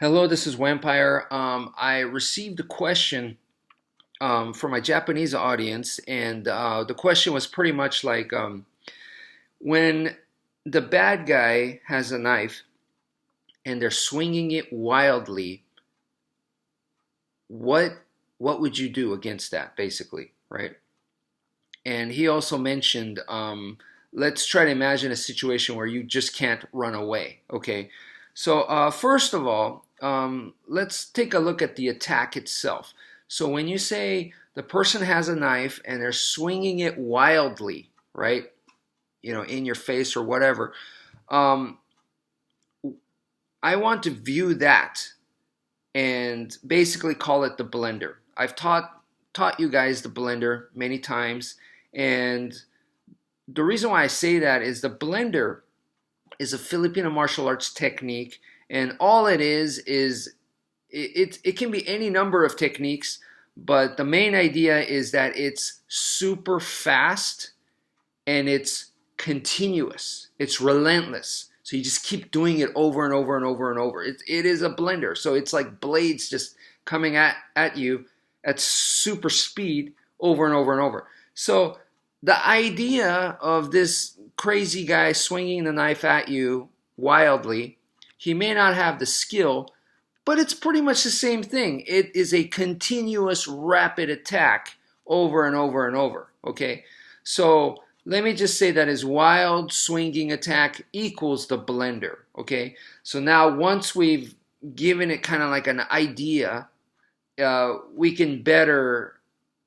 Hello, this is Wmpyr. I received a question from my Japanese audience, and the question was pretty much like when the bad guy has a knife and they're swinging it wildly, what what would you do against that, basically, right? And he also mentioned, let's try to imagine a situation where you just can't run away. Okay, so first of all, let's take a look at the attack itself. So when you say the person has a knife and they're swinging it wildly, right? In your face or whatever. Um, I want to view that and basically call it the blender. I've taught you guys the blender many times, and the reason why I say that is the blender is a Filipino martial arts technique, and all it is it can be any number of techniques, but the main idea is that it's super fast and it's continuous. It's relentless. So you just keep doing it over and over and over and over. It is a blender. So it's like blades just coming at you at super speed over and over and over. So the idea of this crazy guy swinging the knife at you wildly, he may not have the skill, but it's pretty much the same thing. It is a continuous rapid attack over and over and over. Okay, so let me just say that his wild swinging attack equals the blender. Okay, so now once we've given it kind of like an idea, we can better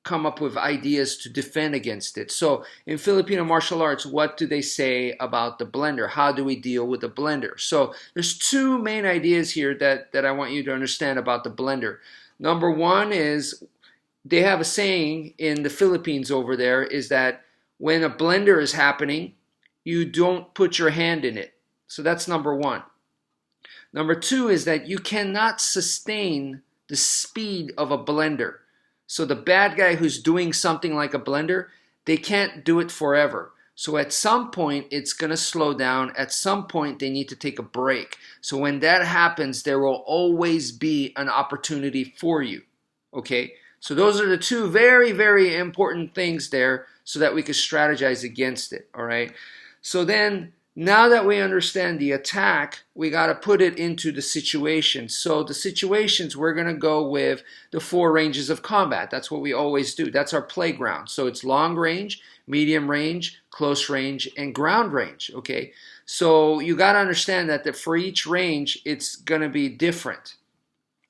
come up with ideas to defend against it. So in Filipino martial arts, what do they say about the blender? How do we deal with the blender? So there's two main ideas here that I want you to understand about the blender. Number one is they have a saying in the Philippines over there is that when a blender is happening, you don't put your hand in it. So that's number one. Number two is that you cannot sustain the speed of a blender. So the bad guy who's doing something like a blender, they can't do it forever. So at some point, it's going to slow down. At some point, they need to take a break. So when that happens, there will always be an opportunity for you. Okay? So those are the two very, very important things there so that we can strategize against it. All right? So then, now that we understand the attack, we got to put it into the situation. So the situations, we're going to go with the 4 ranges of combat. That's what we always do. That's our playground. So it's long range, medium range, close range, and ground range. Okay. So you got to understand that for each range, it's going to be different.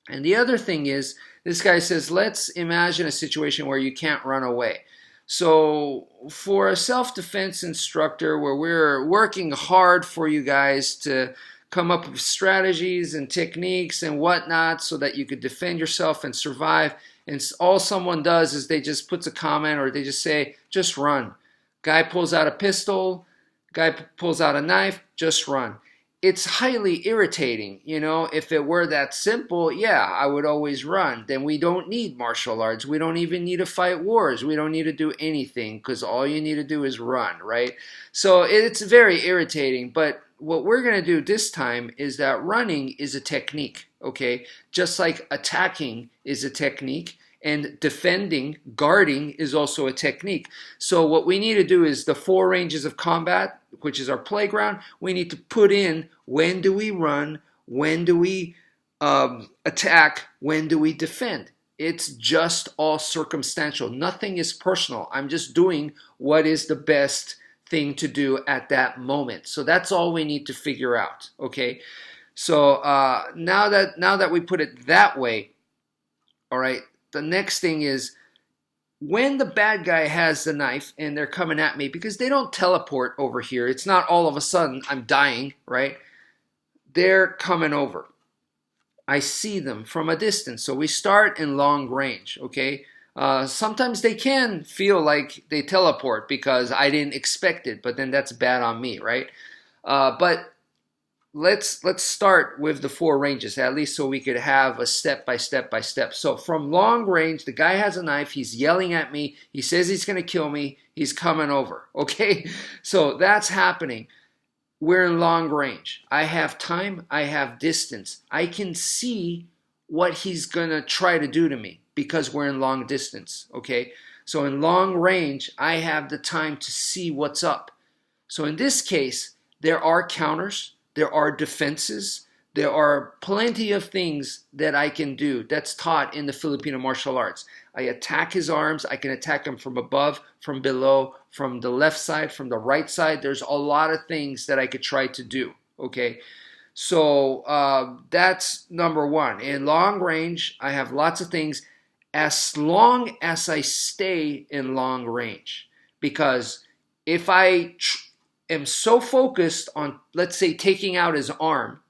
And the other thing is, this guy says, let's imagine a situation where you can't run away. So for a self-defense instructor where we're working hard for you guys to come up with strategies and techniques and whatnot so that you could defend yourself and survive, and all someone does is they just puts a comment or they just say, just run. Guy pulls out a pistol, guy pulls out a knife, just run. It's highly irritating. If it were that simple, yeah, I would always run. Then we don't need martial arts. We don't even need to fight wars. We don't need to do anything because all you need to do is run, right? So it's very irritating. But what we're going to do this time is that running is a technique, okay? Just like attacking is a technique. And defending, guarding is also a technique. So what we need to do is the 4 ranges of combat, which is our playground, we need to put in when do we run, when do we attack, when do we defend. It's just all circumstantial. Nothing is personal. I'm just doing what is the best thing to do at that moment. So that's all we need to figure out, okay? So now that we put it that way, all right, the next thing is when the bad guy has the knife and they're coming at me, because they don't teleport over here. It's not all of a sudden I'm dying, right? They're coming over. I see them from a distance. So we start in long range, okay? Sometimes they can feel like they teleport because I didn't expect it, but then that's bad on me, right? But let's start with the 4 ranges, at least so we could have a step by step by step. So from long range, the guy has a knife. He's yelling at me. He says he's going to kill me. He's coming over. Okay? So that's happening. we're in long range. I have time, I have distance. I can see what he's going to try to do to me because we're in long distance, okay? So in long range, I have the time to see what's up. So in this case, there are counters, there are defenses, there are plenty of things that I can do that's taught in the Filipino martial arts. I attack his arms, I can attack him from above, from below, from the left side, from the right side. There's a lot of things that I could try to do, okay? So that's number one. In long range, I have lots of things as long as I stay in long range. Because if I am so focused on, let's say, taking out his arm,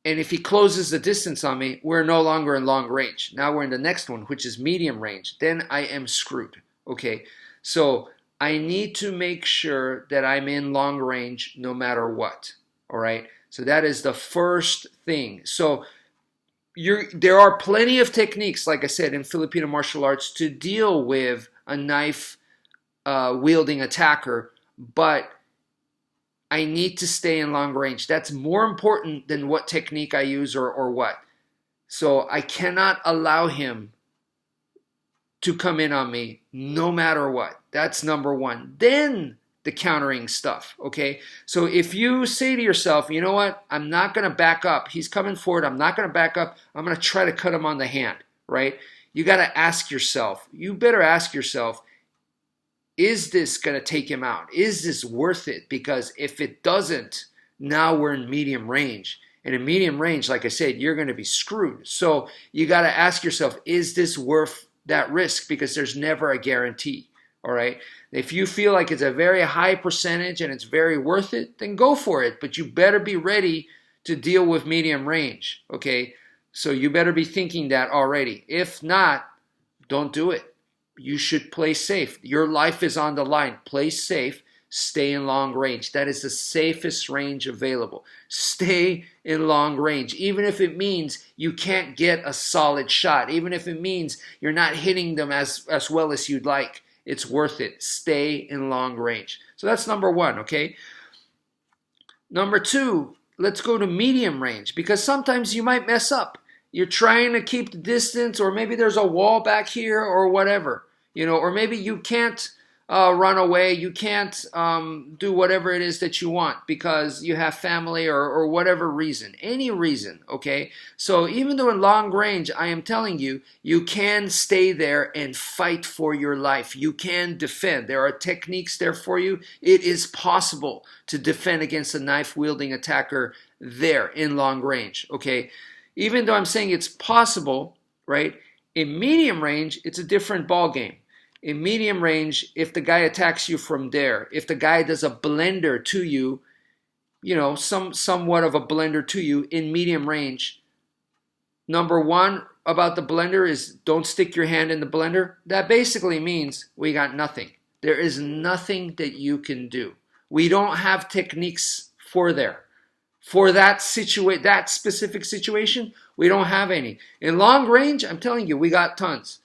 and if he closes the distance on me, we're no longer in long range. Now we're in the next one, which is medium range. Then I am screwed, okay? So I need to make sure that I'm in long range no matter what, all right? So that is the first thing. So there are plenty of techniques, like I said, in Filipino martial arts to deal with a knife wielding attacker, but I need to stay in long range. That's more important than what technique I use or what. So I cannot allow him to come in on me no matter what. That's number one. Then the countering stuff, okay? So if you say to yourself, you know what, I'm not going to back up. He's coming forward. I'm not going to back up. I'm going to try to cut him on the hand, right? You got to ask yourself, you better ask yourself, is this going to take him out? Is this worth it? Because if it doesn't, now we're in medium range. And in medium range, like I said, you're going to be screwed. So you got to ask yourself, is this worth that risk? Because there's never a guarantee, all right? If you feel like it's a very high percentage and it's very worth it, then go for it. But you better be ready to deal with medium range, okay? So you better be thinking that already. If not, don't do it. You should play safe. Your life is on the line. Play safe. Stay in long range. That is the safest range available. Stay in long range. Even if it means you can't get a solid shot. Even if it means you're not hitting them as well as you'd like. It's worth it. Stay in long range. So that's number one, okay? Number two, let's go to medium range. Because sometimes you might mess up. You're trying to keep the distance, or maybe there's a wall back here or whatever. You know, or maybe you can't run away, you can't do whatever it is that you want because you have family or whatever reason, any reason, okay? So even though in long range, I am telling you, you can stay there and fight for your life. You can defend. There are techniques there for you. It is possible to defend against a knife-wielding attacker there in long range, okay? Even though I'm saying it's possible, right? In medium range, it's a different ball game. In medium range, if the guy attacks you from there, if the guy does a blender to you, you know, somewhat of a blender to you in medium range, number one about the blender is don't stick your hand in the blender. That basically means we got nothing. There is nothing that you can do. We don't have techniques for there. For that specific situation, we don't have any. In long range, I'm telling you, we got tons.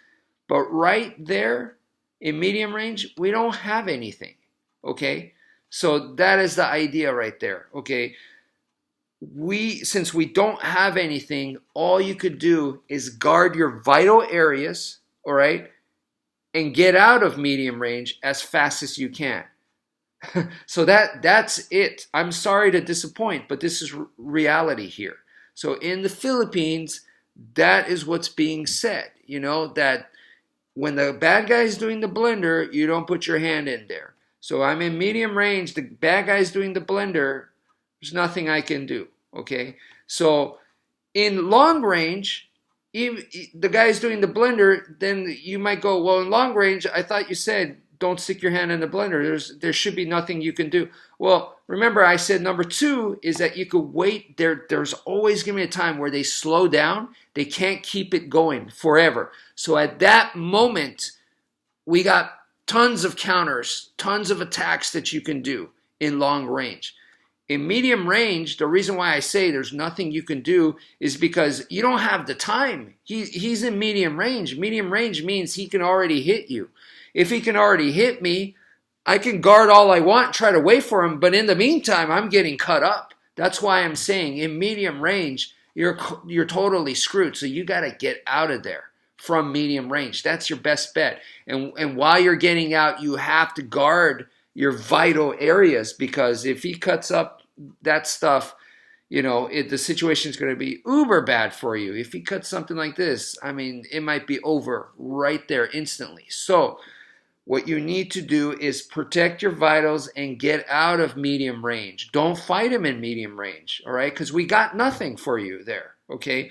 But right there, in medium range, we don't have anything, okay? So that is the idea right there, okay? Since we don't have anything, all you could do is guard your vital areas, all right? And get out of medium range as fast as you can. So that's it. I'm sorry to disappoint, but this is reality here. So in the Philippines, that is what's being said, you know, that when the bad guy is doing the blender, you don't put your hand in there. So I'm in medium range. The bad guy is doing the blender. There's nothing I can do, okay? So in long range, if the guy is doing the blender, then you might go, well, in long range, I thought you said don't stick your hand in the blender. There should be nothing you can do. Well, remember I said number two is that you could wait. There's always going to be a time where they slow down. They can't keep it going forever. So at that moment, we got tons of counters, tons of attacks that you can do in long range. In medium range, the reason why I say there's nothing you can do is because you don't have the time. He's in medium range. Medium range means he can already hit you. If he can already hit me, I can guard all I want, try to wait for him, but in the meantime, I'm getting cut up. That's why I'm saying in medium range, you're totally screwed. So you got to get out of there from medium range. That's your best bet. And while you're getting out, you have to guard your vital areas, because if he cuts up that stuff, the situation is going to be uber bad for you. If he cuts something like this, I mean, it might be over right there instantly. So what you need to do is protect your vitals and get out of medium range. Don't fight him in medium range, all right? Because we got nothing for you there, okay?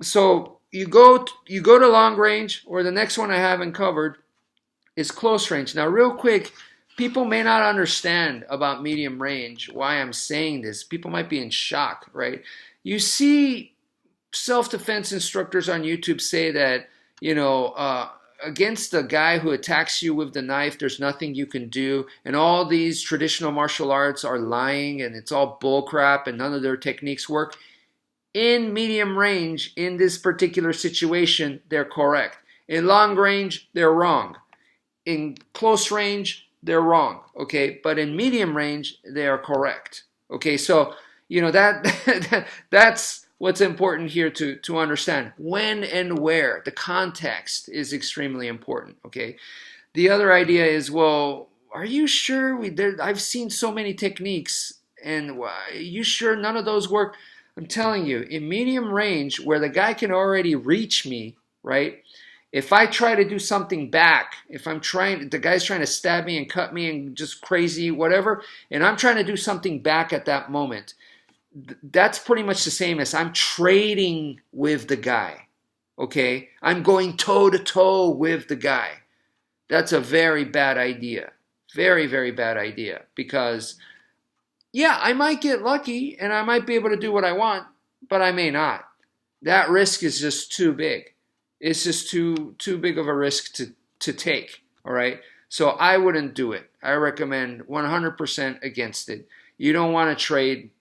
So you go to long range, or the next one I haven't covered is close range. Now, real quick, people may not understand about medium range, why I'm saying this. People might be in shock, right? You see self-defense instructors on YouTube say that, against a guy who attacks you with the knife, there's nothing you can do, and all these traditional martial arts are lying, and it's all bullcrap, and none of their techniques work. In medium range, in this particular situation, they're correct. In long range, they're wrong. In close range, they're wrong, okay? But in medium range, they are correct, okay? So, that's what's important here to understand. When and where. The context is extremely important, okay? The other idea is, well, are you sure? I've seen so many techniques, and are you sure none of those work? I'm telling you, in medium range, where the guy can already reach me, right? If I try to do something back, the guy's trying to stab me and cut me and just crazy, whatever, and I'm trying to do something back at that moment, that's pretty much the same as I'm trading with the guy, okay? I'm going toe-to-toe with the guy. That's a very bad idea. Very, very bad idea. Because, yeah, I might get lucky and I might be able to do what I want, but I may not. That risk is just too big. It's just too big of a risk to take, all right? So I wouldn't do it. I recommend 100% against it. You don't want to trade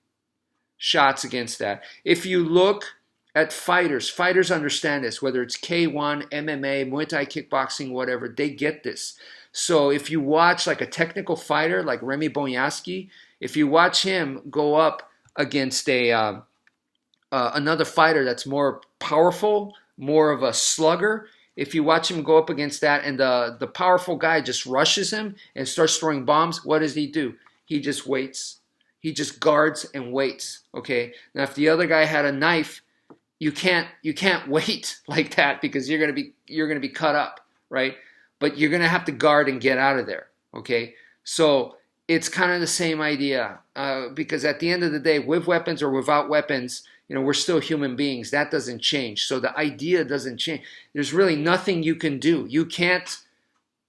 shots against that. If you look at fighters understand this, whether it's K1, MMA, Muay Thai, kickboxing, whatever, they get this. So if you watch like a technical fighter like Remy Bonyaski, if you watch him go up against another fighter that's more powerful, more of a slugger, if you watch him go up against that and the powerful guy just rushes him and starts throwing bombs, what does he do? He just waits. He just guards and waits, okay? Now, if the other guy had a knife, you can't wait like that, because you're gonna be cut up, right? But you're gonna have to guard and get out of there, okay? So it's kind of the same idea, because at the end of the day, with weapons or without weapons, we're still human beings. That doesn't change. So the idea doesn't change. There's really nothing you can do. You can't.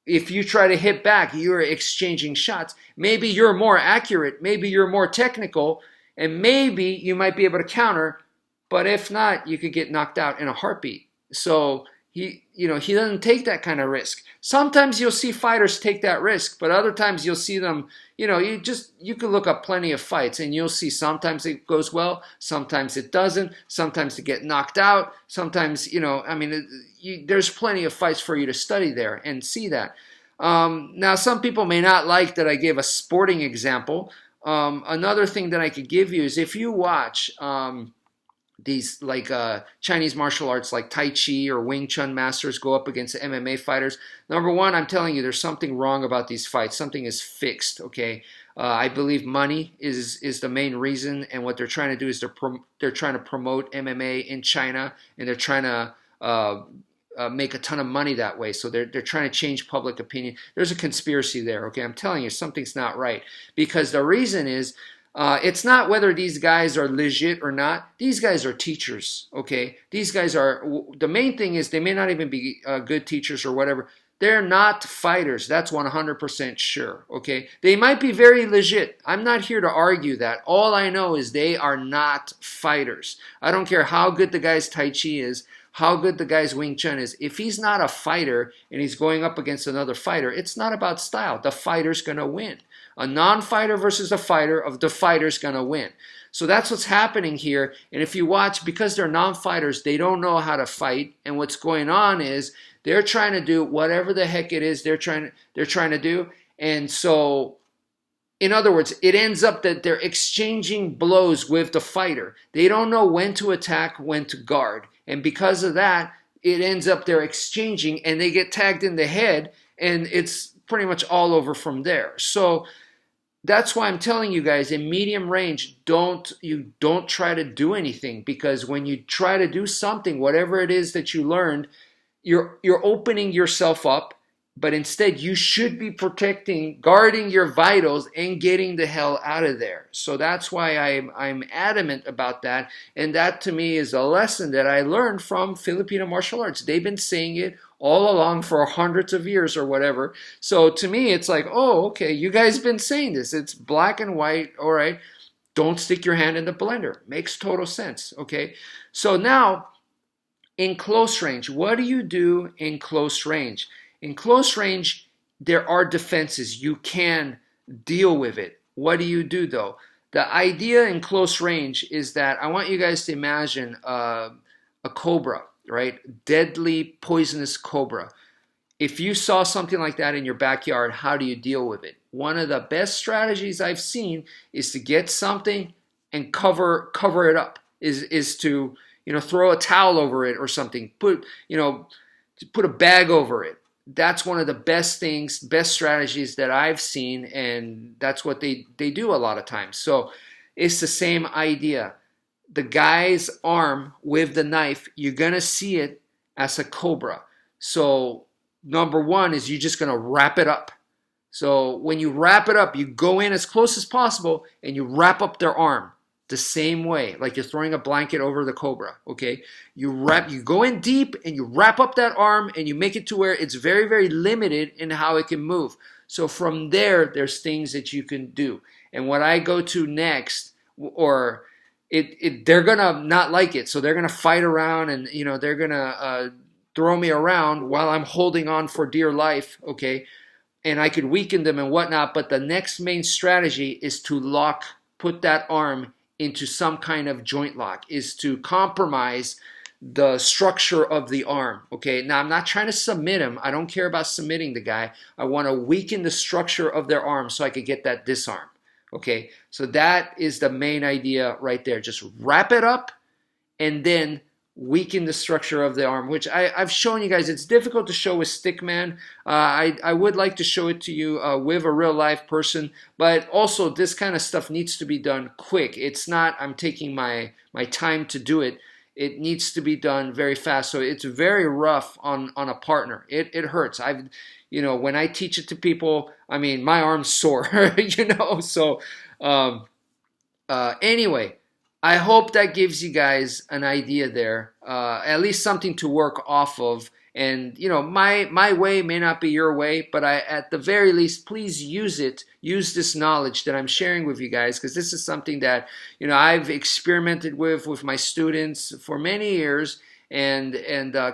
If you try to hit back, you're exchanging shots. Maybe you're more accurate, maybe you're more technical, and maybe you might be able to counter, but if not, you could get knocked out in a heartbeat. So he doesn't take that kind of risk. Sometimes you'll see fighters take that risk, but other times you'll see them, you can look up plenty of fights and you'll see sometimes it goes well, sometimes it doesn't, sometimes they get knocked out, sometimes, there's plenty of fights for you to study there and see that. Now, some people may not like that I gave a sporting example. Another thing that I could give you is if you watch these like Chinese martial arts like Tai Chi or Wing Chun masters go up against MMA fighters. Number one, I'm telling you, there's something wrong about these fights. Something is fixed, okay? I believe money is the main reason, and what they're trying to do is they're trying to promote MMA in China, and they're trying to make a ton of money that way. So they're trying to change public opinion. There's a conspiracy there, okay? I'm telling you, something's not right. Because the reason is, it's not whether these guys are legit or not. These guys are teachers, okay? These guys are, the main thing is they may not even be good teachers or whatever. They're not fighters. That's 100% sure, okay? They might be very legit. I'm not here to argue that. All I know is they are not fighters. I don't care how good the guy's Tai Chi is, how good the guy's Wing Chun is. If he's not a fighter and he's going up against another fighter, it's not about style. The fighter's going to win. A non-fighter versus a fighter, the fighter's going to win. So that's what's happening here. And if you watch, because they're non-fighters, they don't know how to fight. And what's going on is they're trying to do whatever the heck it is they're trying to do. And so, in other words, it ends up that they're exchanging blows with the fighter. They don't know when to attack, when to guard. And because of that, it ends up they're exchanging and they get tagged in the head, and it's pretty much all over from there. So that's why I'm telling you guys, in medium range, don't try to do anything, because when you try to do something, whatever it is that you learned, you're opening yourself up, but instead you should be protecting, guarding your vitals and getting the hell out of there. So that's why I'm adamant about that, and that to me is a lesson that I learned from Filipino martial arts. They've been saying it all along for hundreds of years or whatever. So to me it's like, oh, okay, you guys been saying this. It's black and white. All right, don't stick your hand in the blender. Makes total sense. Okay, so now in close range, what do you do in close range? In close range, there are defenses. You can deal with it. What do you do though? The idea in close range is that I want you guys to imagine a cobra, right? Deadly, poisonous cobra. If you saw something like that in your backyard, how do you deal with it? One of the best strategies I've seen is to get something and cover it up. Is to throw a towel over it or something. Put a bag over it. That's one of the best things, best strategies that I've seen, and that's what they do a lot of times. So it's the same idea. The guy's arm with the knife, you're gonna see it as a cobra. So number one is you're just gonna wrap it up. So when you wrap it up, you go in as close as possible and you wrap up their arm the same way, like you're throwing a blanket over the cobra. Okay, you go in deep and you wrap up that arm and you make it to where it's very, very limited in how it can move. So from there, there's things that you can do. And what I go to next, or they're gonna not like it, so they're gonna fight around, and they're gonna throw me around while I'm holding on for dear life. Okay, and I could weaken them and whatnot. But the next main strategy is to put that arm into some kind of joint lock, is to compromise the structure of the arm. Okay, now I'm not trying to submit him. I don't care about submitting the guy. I want to weaken the structure of their arm so I could get that disarm. Okay, so that is the main idea right there. Just wrap it up and then weaken the structure of the arm, which I've shown you guys. It's difficult to show with Stickman. I would like to show it to you with a real life person, but also this kind of stuff needs to be done quick. It's not I'm taking my time to do it. It needs to be done very fast. So it's very rough on a partner. It hurts. When I teach it to people, I mean, my arm's sore, so anyway, I hope that gives you guys an idea there, at least something to work off of. And my way may not be your way, but at the very least, please use it. Use this knowledge that I'm sharing with you guys, because this is something that I've experimented with my students for many years, and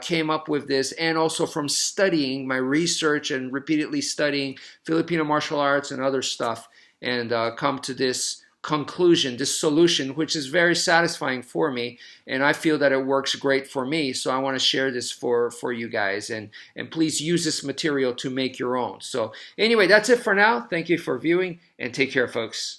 came up with this, and also from studying my research and repeatedly studying Filipino martial arts and other stuff, and come to this conclusion, this solution, which is very satisfying for me, and I feel that it works great for me. So I want to share this for you guys, and please use this material to make your own. So anyway, that's it for now. Thank you for viewing, and take care, folks.